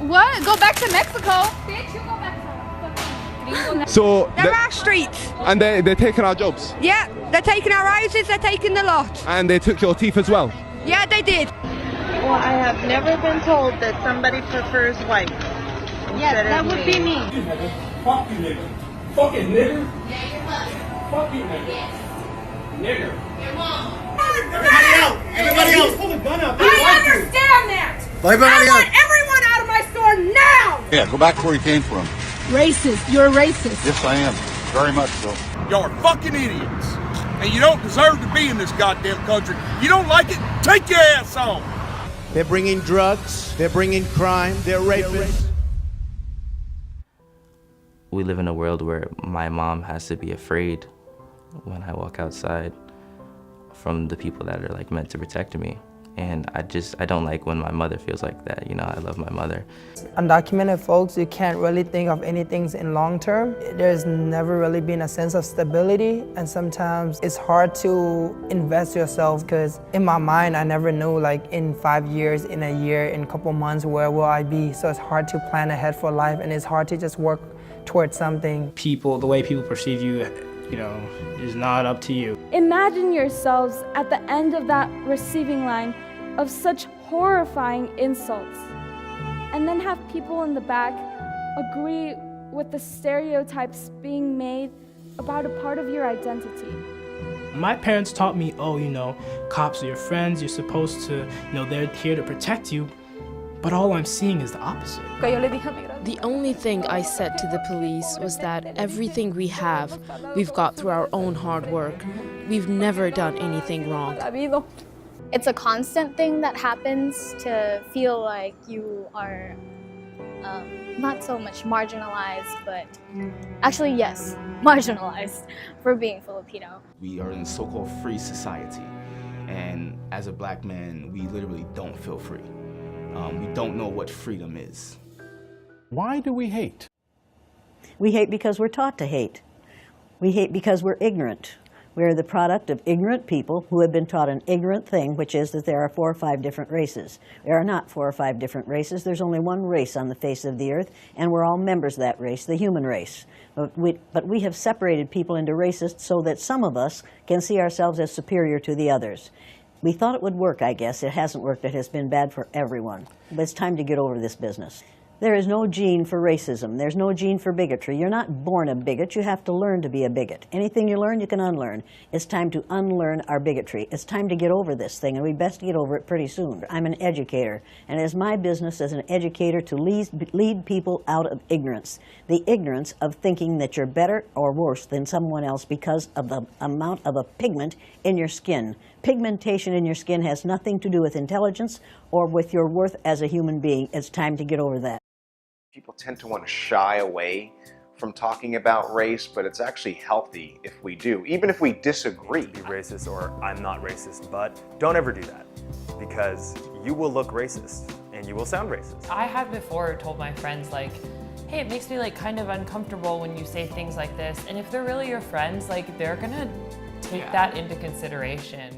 What? Go back to Mexico. Bitch, you go back to So They're our streets. and they're taking our jobs, Yeah, they're taking our houses, they're taking the lot. and they took your teeth as well. Yeah, they did. Well, I have never been told that somebody prefers white. Yes, that would be me. Fuck you, nigga. Fucking nigger. Fuck you, nigga. Nigger. Everybody out! Everybody out! Pull the gun out. I understand that. Everybody I want out! everyone out of my store now. Yeah, go back to where you came from. Racist. You're racist. Yes, I am. Very much so. Y'all are fucking idiots. And you don't deserve to be in this goddamn country. You don't like it? Take your ass on. They're bringing drugs, they're bringing crime, they're rapists. We live in a world where my mom has to be afraid when I walk outside from the people that are like meant to protect me. And I don't like when my mother feels like that. You know, I love my mother. Undocumented folks, you can't really think of anything in long term. There's never really been a sense of stability, and sometimes it's hard to invest yourself because in my mind, I never knew like in 5 years, in a year, in a couple months, where will I be? So it's hard to plan ahead for life, and it's hard to just work towards something. People, the way people perceive you, is not up to you. Imagine yourselves at the end of that receiving line of such horrifying insults, and then have people in the back agree with the stereotypes being made about a part of your identity. My parents taught me, cops are your friends, you're supposed to, they're here to protect you, but all I'm seeing is the opposite. The only thing I said to the police was that everything we have, we've got through our own hard work. We've never done anything wrong. It's a constant thing that happens to feel like you are not so much marginalized, but actually, yes, marginalized for being Filipino. We are in a so-called free society, and as a black man, we literally don't feel free. We don't know what freedom is. Why do we hate? We hate because we're taught to hate. We hate because we're ignorant. We're the product of ignorant people who have been taught an ignorant thing, which is that there are 4 or 5 different races. There are not 4 or 5 different races. There's only one race on the face of the earth, and we're all members of that race, the human race. But we have separated people into races so that some of us can see ourselves as superior to the others. We thought it would work, I guess. It hasn't worked. It has been bad for everyone. But it's time to get over this business. There is no gene for racism. There's no gene for bigotry. You're not born a bigot. You have to learn to be a bigot. Anything you learn, you can unlearn. It's time to unlearn our bigotry. It's time to get over this thing, and we best get over it pretty soon. I'm an educator, and it's my business as an educator to lead people out of ignorance. The ignorance of thinking that you're better or worse than someone else because of the amount of a pigment in your skin. Pigmentation in your skin has nothing to do with intelligence or with your worth as a human being. It's time to get over that. People tend to want to shy away from talking about race, but it's actually healthy if we do, even if we disagree. Be racist or I'm not racist, but don't ever do that because you will look racist and you will sound racist. I have before told my friends like, hey, it makes me like kind of uncomfortable when you say things like this, and if they're really your friends, like they're gonna take that into consideration.